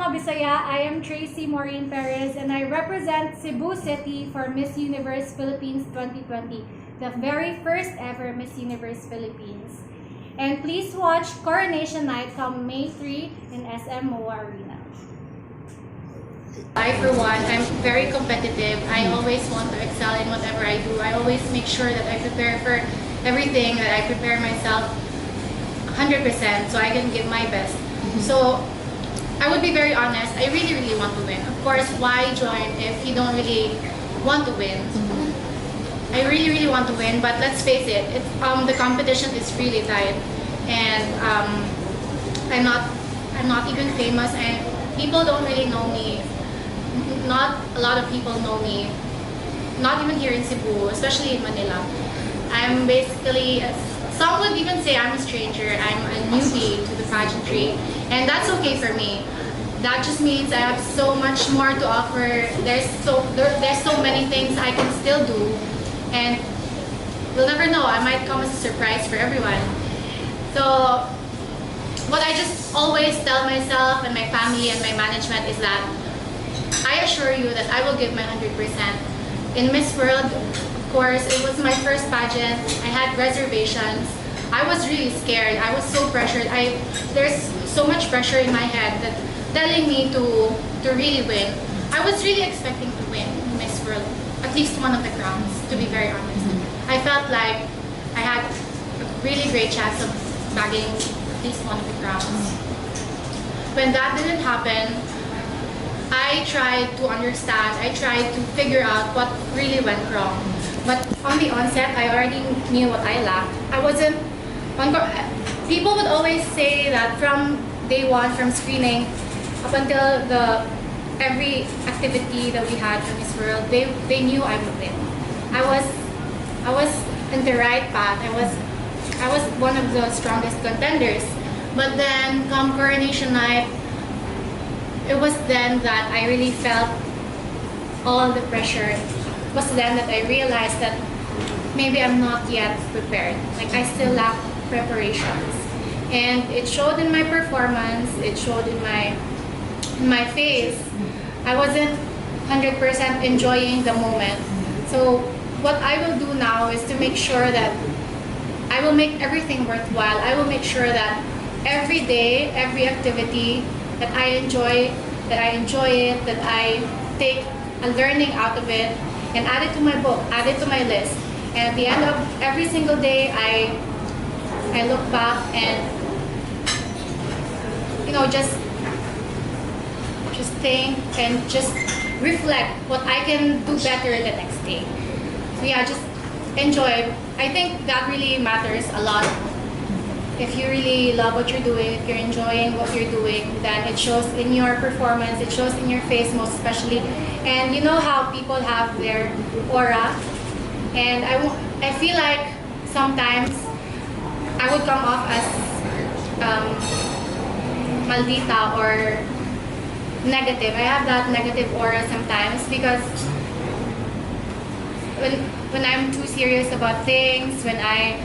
mga Bisaya, I am Tracy Maureen Perez and I represent Cebu City for Miss Universe Philippines 2020, the very first ever Miss Universe Philippines. And please watch Coronation Night come May 3 in SM MOA Arena. I, for one, I'm very competitive. I always want to excel in whatever I do. I always make sure that I prepare for everything, that I prepare myself 100% so I can give my best. So I would be very honest, I really want to win. Of course, why join if you don't really want to win? I really want to win, but let's face it, the competition is really tight, and I'm not even famous, and people don't really know me. Not a lot of people know me, not even here in Cebu, especially in Manila. I'm basically, some would even say I'm a stranger, I'm a newbie to the pageantry, and that's okay for me. That just means I have so much more to offer. There's so many things I can still do, and we'll never know, I might come as a surprise for everyone. So what I just always tell myself and my family and my management is that I assure you that I will give my 100%. In Miss World, of course, it was my first pageant. I had reservations. I was really scared. I was so pressured. There's so much pressure in my head that telling me to really win. I was really expecting to win Miss World, at least one of the crowns, to be very honest. I felt like I had a really great chance of bagging at least one of the crowns. When that didn't happen, I tried to understand, I tried to figure out what really went wrong. But on the onset, I already knew what I lacked. People would always say that from day one, from screening, up until every activity that we had for Miss World, they knew I would win. I was in the right path. I was one of the strongest contenders. But then, come Coronation Night, it was then that I really felt all the pressure. It was then that I realized that maybe I'm not yet prepared. Like, I still lack preparations. And it showed in my performance, it showed in my face. I wasn't 100% enjoying the moment. So what I will do now is to make sure that I will make everything worthwhile. I will make sure that every day, every activity, that I enjoy it, that I take a learning out of it and add it to my book, add it to my list. And at the end of every single day, I look back and, you know, just think and just reflect what I can do better the next day. So yeah, just enjoy. I think that really matters a lot. If you really love what you're doing, if you're enjoying what you're doing, then it shows in your performance, it shows in your face most especially. And you know how people have their aura. And I feel like sometimes I would come off as maldita or negative. I have that negative aura sometimes because when I'm too serious about things, when I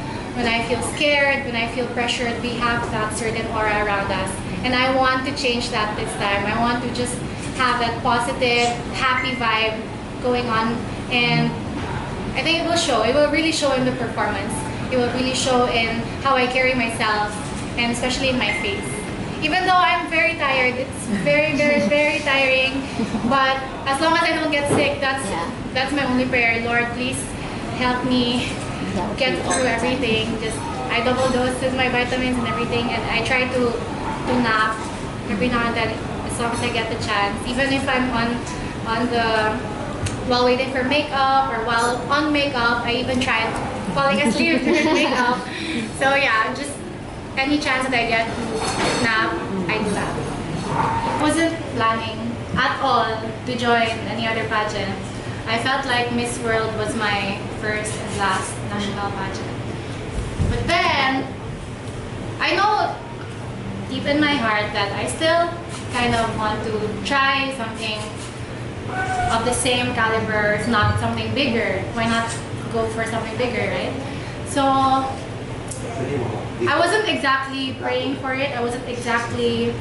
feel scared, when I feel pressured, we have that certain aura around us. And I want to change that this time. I want to just have that positive, happy vibe going on. And I think it will show. It will really show in the performance. It will really show in how I carry myself, and especially in my face. Even though I'm very tired, it's very tiring. But as long as I don't get sick, that's my only prayer. Lord, please help me get through everything. I double dose with my vitamins and everything, and I try to nap every now and then as long as I get the chance. Even if I'm while waiting for makeup or while on makeup, I even tried falling asleep during makeup. So yeah, just any chance that I get to nap, I do that. I wasn't planning at all to join any other pageant. I felt like Miss World was my first and last national pageant. But then, I know deep in my heart that I still kind of want to try something of the same caliber, if not something bigger. Why not go for something bigger, right? So, I wasn't exactly praying for it. I wasn't exactly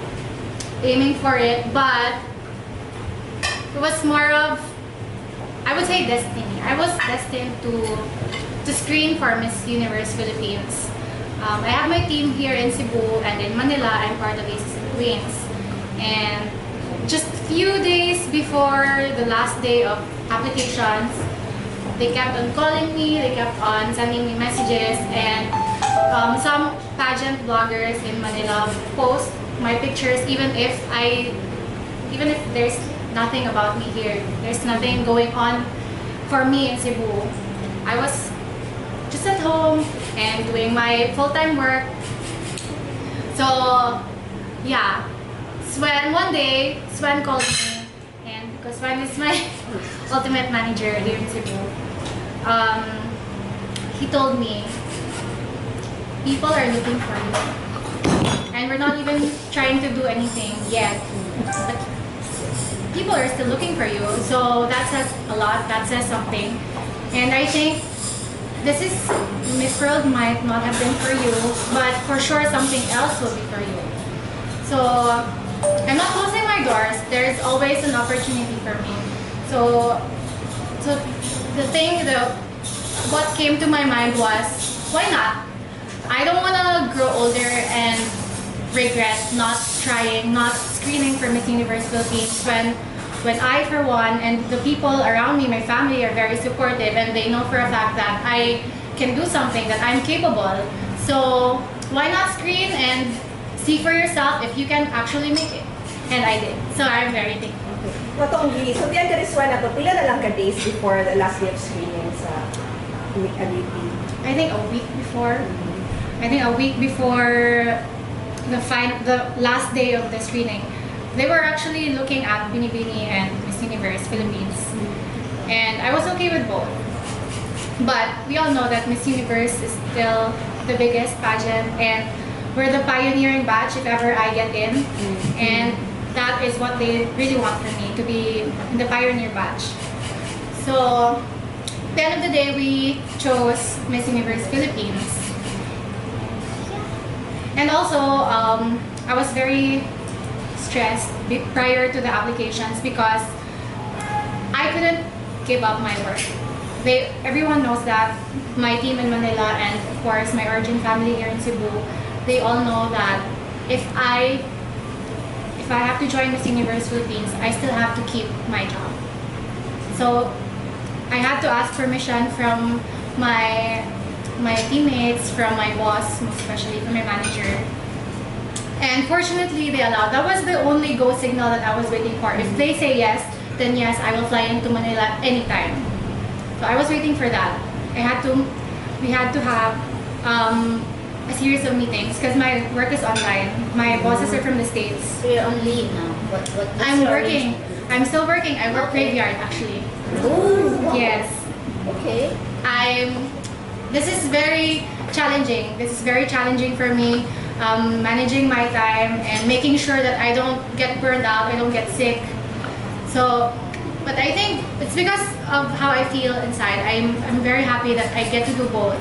aiming for it, but it was more of, I would say, destiny. I was destined to screen for Miss Universe Philippines. I have my team here in Cebu, and in Manila, I'm part of Aces and Queens. And just a few days before the last day of applications, they kept on calling me, they kept on sending me messages, and some pageant bloggers in Manila post my pictures even if there's nothing about me here. There's nothing going on for me in Cebu. I was just at home and doing my full-time work. So yeah, one day Sven called me, and because Sven is my ultimate manager here in Cebu, he told me, people are looking for you, and we're not even trying to do anything yet, but people are still looking for you. So that says a lot, that says something. And I think this is, Miss World might not have been for you, but for sure something else will be for you. So I'm not closing my doors. There's always an opportunity for me. So what came to my mind was, why not? I don't want to grow older and regret not trying, not screening for Miss Universe Philippines when I, for one, and the people around me, my family, are very supportive, and they know for a fact that I can do something, that I'm capable. So why not screen and see for yourself if you can actually make it? And I did. So I'm very thankful. Matonggi, so diyan ka rin na to, pila na lang ka days before the last day of screening sa UP? I think a week before. I think a week before the last day of the screening, they were actually looking at Binibining and Miss Universe Philippines, and I was okay with both. But we all know that Miss Universe is still the biggest pageant, and we're the pioneering batch if ever I get in, and that is what they really want for me, to be in the pioneer batch. So at the end of the day, we chose Miss Universe Philippines. And also, I was very stressed prior to the applications because I couldn't give up my work. Everyone knows that, my team in Manila and of course my origin family here in Cebu, they all know that if I have to join Miss Universe Philippines, I still have to keep my job. So I had to ask permission from my teammates, from my boss, most especially from my manager. And fortunately, they allowed. That was the only go signal that I was waiting for. If they say yes, then yes, I will fly into Manila anytime. So I was waiting for that. We had to have a series of meetings because my work is online. My bosses are from the States. So you're on leave now. I'm working. I'm still working. I work graveyard actually. Oh, Yes. okay. This is very challenging. This is very challenging for me, managing my time and making sure that I don't get burned out, I don't get sick. So, but I think it's because of how I feel inside. I'm very happy that I get to do both.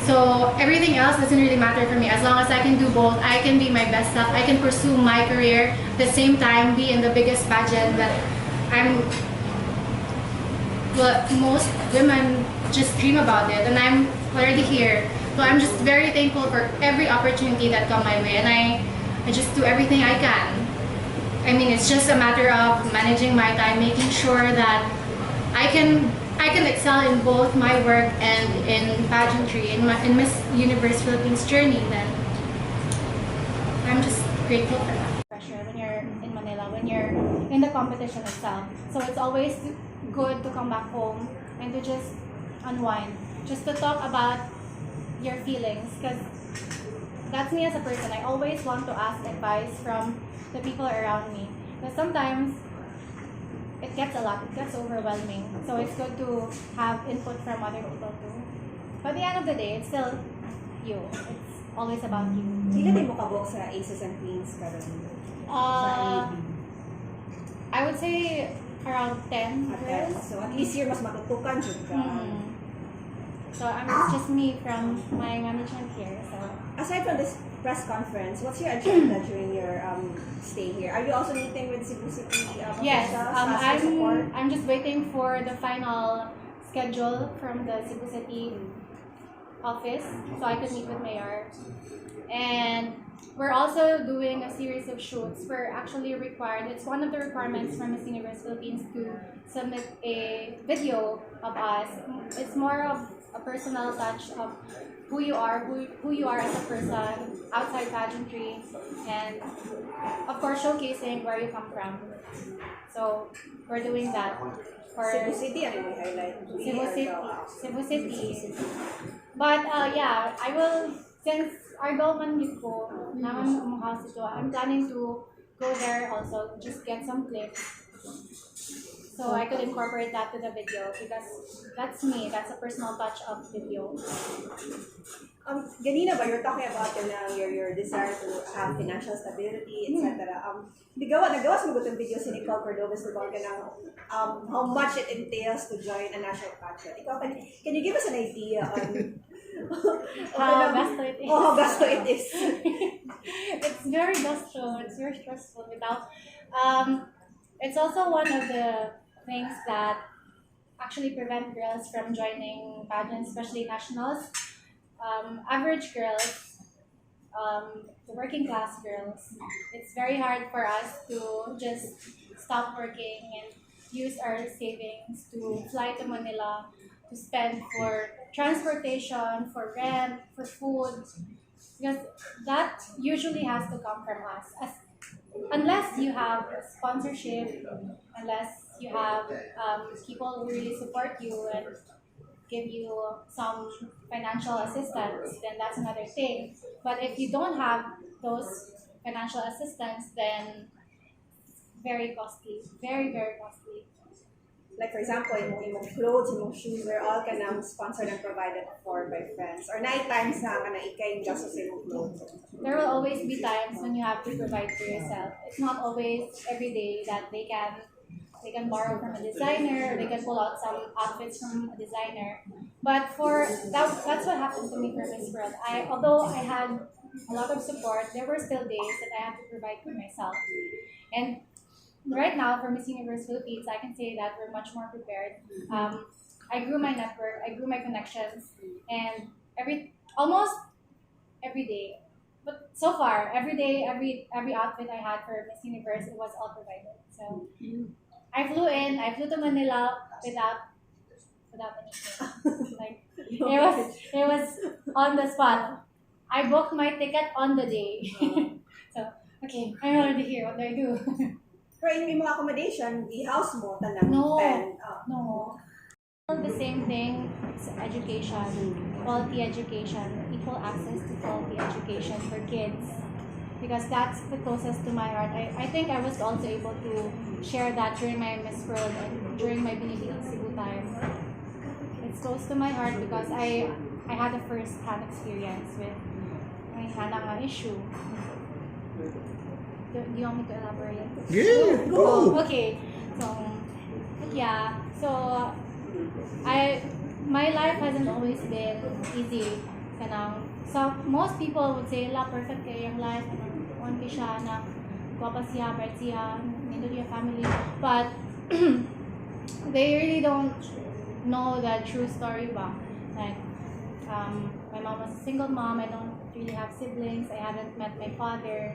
So everything else doesn't really matter for me. As long as I can do both, I can be my best self. I can pursue my career at the same time, be in the biggest pageant that most women just dream about it, and I'm already here. So I'm just very thankful for every opportunity that come my way, and I just do everything I can. I mean, it's just a matter of managing my time, making sure that I can excel in both my work and in pageantry, in Miss Universe Philippines journey. Then I'm just grateful for that. Pressure when you're in Manila, when you're in the competition itself. So it's always good to come back home and to just unwind, just to talk about your feelings, because that's me as a person. I always want to ask advice from the people around me, but sometimes it gets a lot, it gets overwhelming. So it's good to have input from other people too. But at the end of the day, it's still you. It's always about you. Ilan din mo kabok sa Aces and Queens karon? Sa AB? I would say around 10 girls. So at least you're mas matutukan jud ka. So it's just me from my management here. So Aside from this press conference. What's your agenda during your stay here? Are you also meeting with Cebu City Yes, officials? Ask for support? I'm just waiting for the final schedule from the Cebu City office so I could meet with Mayor. And we're also doing a series of shoots. We're actually required, it's one of the requirements from Miss Universe Philippines to submit a video of us. It's more of a personal touch of who you are, who you are as a person outside pageantry, and of course showcasing where you come from. So we're doing that for Cebu City, ano yung highlight? Cebu City. Cebu City. But yeah, I will, since Argao man yun ko, naman umukha ito, I'm planning to go there also, just get some clips. So I could incorporate that to the video because that's me, that's a personal touch of video. Ganina ba, you're talking about your desire to have financial stability, etc. Nagawa sa mga video si Nicole Cordobes about how much it entails to join a national pageant. Ikaw, can you give us an idea on How gasto it is. Oh, how gasto it is. It's very gasto, it's very stressful without, it's also one of the things that actually prevent girls from joining pageants, especially nationals. Average girls, the working class girls, it's very hard for us to just stop working and use our savings to fly to Manila, to spend for transportation, for rent, for food, because that usually has to come from us. Unless you have a sponsorship, unless you have people who really support you and give you some financial assistance, then that's another thing. But if you don't have those financial assistance, then very costly, very, very costly. Like for example, yung clothes, yung shoes, they're all sponsored and provided for by friends. Or night times na ikay yung gastos yung clothes. There will always be times when you have to provide for yourself. It's not always every day that they can borrow from a designer, or they can pull out some outfits from a designer. But that's what happened to me for Miss World. Although I had a lot of support, there were still days that I had to provide for myself. And right now, for Miss Universe Philippines, I can say that we're much more prepared. I grew my network, I grew my connections, and almost every day. But so far, every day, every outfit I had for Miss Universe, it was all provided. So I flew to Manila without anything. Like it was on the spot. I booked my ticket on the day. So okay, I'm already here. What do I do? Pero in mga accommodation, the house mo, tanang No. 10. No. The same thing, it's education, quality education, equal access to quality education for kids. Because that's the closest to my heart. I think I was also able to share that during my Miss World and during my Binibining Cebu time. It's close to my heart because I had a first-hand experience with my hanang issue. Do you want me to elaborate? Yeah, go. Oh, okay. So, yeah. So, my life hasn't always been easy. So, most people would say, la, perfect kayo yung life. One siya na guwapa siya, bright siya, nindot yung family. But, they really don't know the true story ba. Like, my mom was a single mom. I don't really have siblings. I haven't met my father.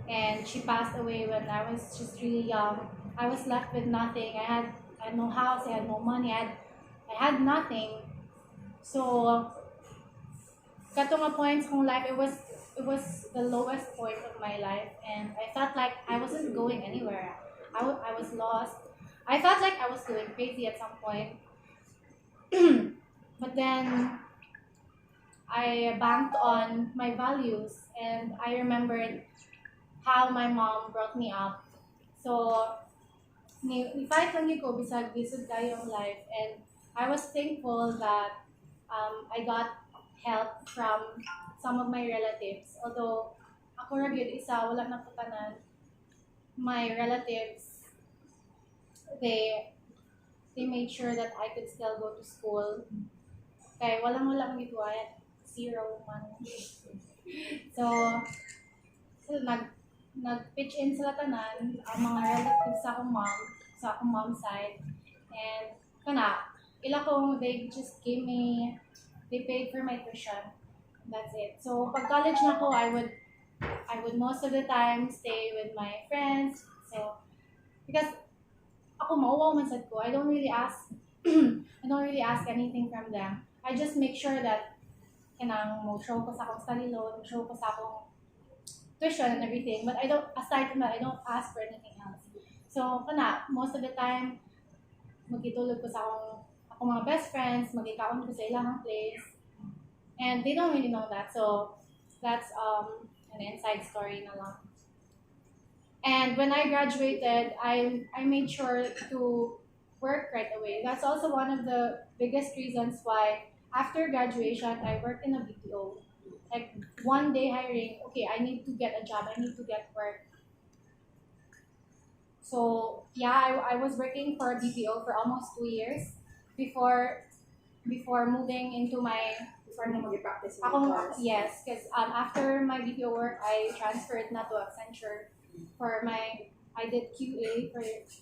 And she passed away when I was just really young. I was left with nothing. I had no house, I had no money, I had nothing. So, katong points kong life, it was the lowest point of my life, and I felt like I wasn't going anywhere. I was lost. I felt like I was going crazy at some point. But then I banked on my values, and I remembered how my mom brought me up. So, ni-fight lang ko bisag lisod kayo ang life, and I was thankful that I got help from some of my relatives. Although ako ra gyud isa wala na putanan. My relatives, they made sure that I could still go to school. Kay wala gituayat, zero man. So, nag-pitch in sila tanan, ang mga relatives sa akong mom side. And, they just they paid for my tuition. That's it. So, pag college na ako, I would most of the time stay with my friends. So, because ako mauwaw man sad ko, I don't really ask I don't really ask anything from them. I just make sure that mo show ko sa akong study loan, show ko sa akong tuition and everything. But aside from that, I don't ask for anything else. So, most of the time, magitulog ko sa akong mga best friends, magikaon ko sa ilang place. And they don't really know that. So, that's an inside story na lang. And when I graduated, I made sure to work right away. That's also one of the biggest reasons why after graduation, I worked in a BPO. Like one day hiring, okay, I need to get a job, I need to get work. So yeah, I was working for a BPO for almost 2 years before moving into my Before mo mag-practice mo Akong, course. yes, because after my BPO work, I transferred na to Accenture I did QA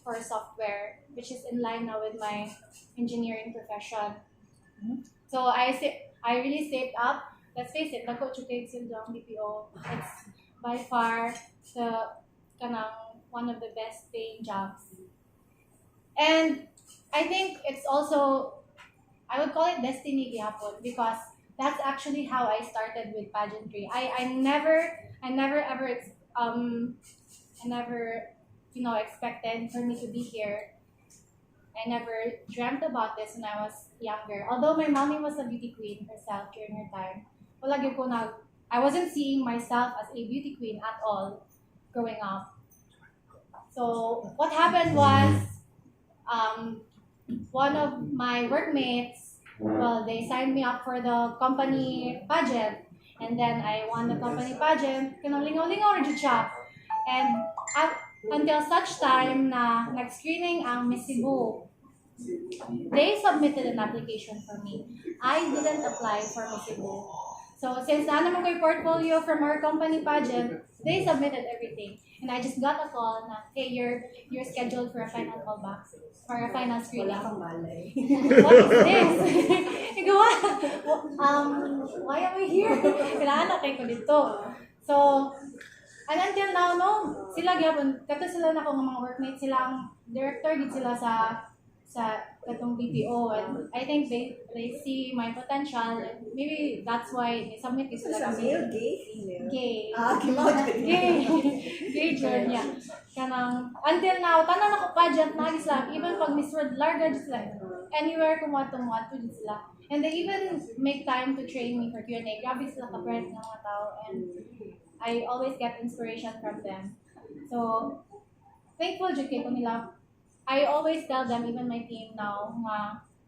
for software, which is in line now with my engineering profession. So I really saved up. Let's face it, dako chukay sildo ang BPO. It's by far one of the best paying jobs. And I think it's also, I would call it destiny gihapon because that's actually how I started with pageantry. I never expected for me to be here. I never dreamt about this when I was younger. Although my mommy was a beauty queen herself during her time, I wasn't seeing myself as a beauty queen at all growing up. So what happened was, one of my workmates, they signed me up for the company pageant. And then I won the company pageant. Lingaw-lingaw rin siya. And until such time na nag-screening ang Miss Cebu, they submitted an application for me. I didn't apply for Miss Cebu. So since naman ko yung portfolio from our company pageant, they submitted everything. And I just got a call na, hey, you're scheduled for a final callback, for a final screening. Wala kang malay. What is this? Ikaw, why am I here? Kailangan na kayo ko dito. So, and until now, no, sila gyapon, kato sila na akong mga workmates, sila ang director gid sila sa katong BPO, and I think they see my potential, and maybe that's why they submit this sila kasi Male, gay, female? gay. Gay jud niya. Kanang until now tanan ako pageant na sila, even pag Miss World larga jud sila. Anywhere kung what jud sila. And they even make time to train me for Q&A. Grabe sila ka-bright ng mga tao, and I always get inspiration from them. So thankful jud kay ko nila. I always tell them, even my team now,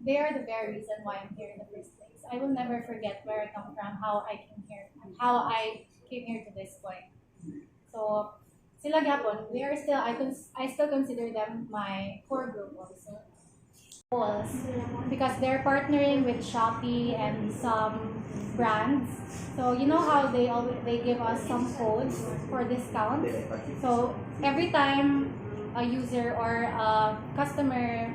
they are the very reason why I'm here in the first place. I will never forget where I come from, how I came here, and how I came here to this point. So, sila gyapon, they are still, I still consider them my core group also. Because they're partnering with Shopee and some brands. So you know how they give us some codes for discounts. So every time a user or a customer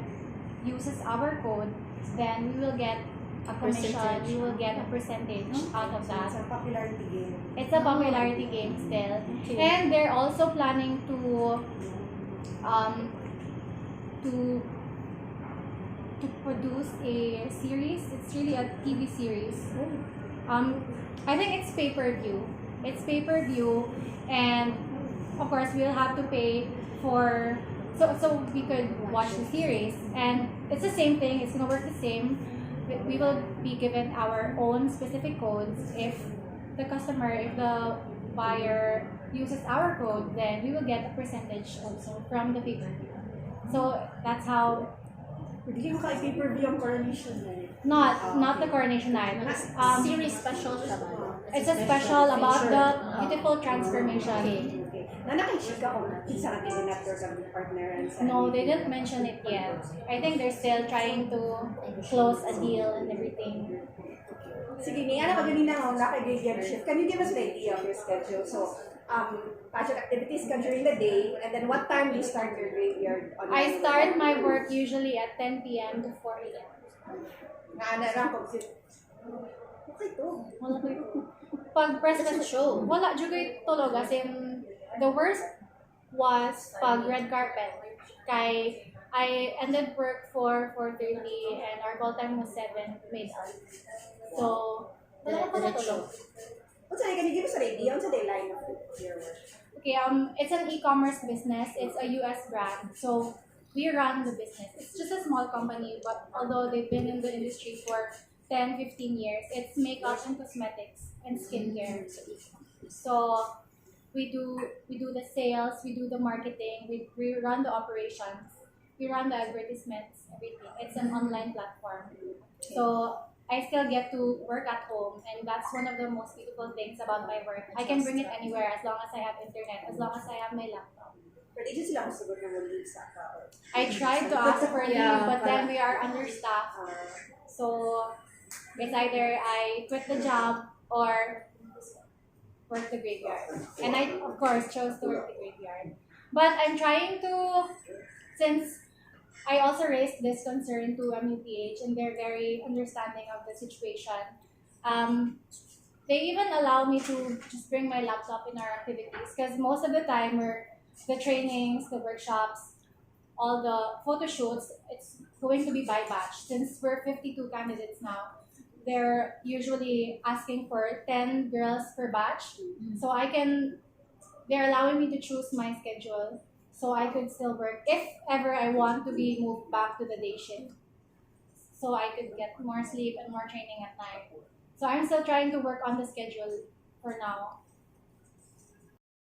uses our code, then we will get a commission, we will get a percentage out of that. It's a popularity game. It's a popularity game still. Okay. And they're also planning to produce a series. It's really a TV series. I think it's pay-per-view. It's pay-per-view, and of course we'll have to pay for so we could watch the series, and it's the same thing. It's gonna work the same. We will be given our own specific codes. If the buyer uses our code, then we will get a percentage also from the pay-per-view. So that's how. Hindi mo ka-pay-per-view ang coronation night. Not the coronation night. Series special siya ba? It's a special about the beautiful transformation. Okay. Nakikita ko kung isa natin yung network ang partner and sa No, they didn't mention it yet. I think they're still trying to close a deal and everything. Sige, Nia, ano ganina nga naka-graveyard shift. Can you give us an idea of your schedule? So, pageant activities ka during the day, and then what time do you start your graveyard? I start my work usually at 10 p.m. to 4 a.m. Naanarang pag okay to. Wala ko pag press That's a show. wala jud ko'y tulog, as in the worst was pag red carpet. Kay I ended work for 4:30 and our call time was 7 midnight. So wala ko natulog. What's can you give us an idea? What's the line of your work? Okay, it's an e-commerce business. It's a US brand. So we run the business. It's just a small company, but although they've been in the industry for 10, 15 years, it's makeup and cosmetics and skincare. So we do the sales, we do the marketing, we run the operations, we run the advertisements, everything. It's an online platform. So I still get to work at home, and that's one of the most beautiful things about my work. I can bring it anywhere as long as I have internet, as long as I have my laptop. Pero di sila masagot na mag-leave sa ka. I tried to ask for leave, Yeah, but then we are understaffed. So it's either I quit the job or work the graveyard. And I, of course, chose to work the graveyard. But I'm trying to, since I also raised this concern to MUPH and they're very understanding of the situation, they even allow me to just bring my laptop in our activities, because most of the time the trainings, the workshops, all the photo shoots, it's going to be by batch. Since we're 52 candidates now, they're usually asking for 10 girls per batch. So they're allowing me to choose my schedule so I could still work if ever I want to be moved back to the day shift. So I could get more sleep and more training at night. So I'm still trying to work on the schedule for now.